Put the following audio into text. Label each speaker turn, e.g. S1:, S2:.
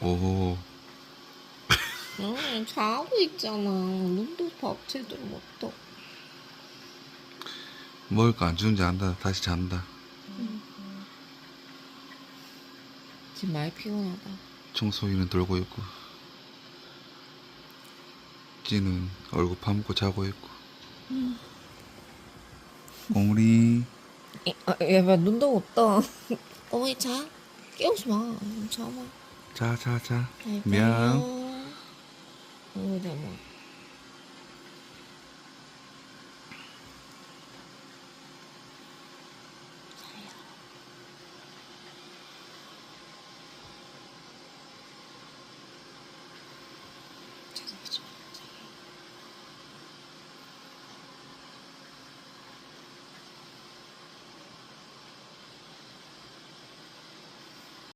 S1: 오,
S2: 자고 있잖아. 눈도 밥 제대로 못 떠.
S1: 먹을 거 안 주는지 안다. 다시 잔다.
S2: 지금 많이 피곤하다.
S1: 청소기는 돌고 있고, 찌는 얼굴 파묻고 자고 있고. 꼬물이,
S2: 얘봐 눈도 못 떠. 어머니 자. 깨우지 마. 자봐.
S1: 자, 자, 자.
S2: 잘
S1: 미안.
S2: 자요. 어머니 뭐. 자요.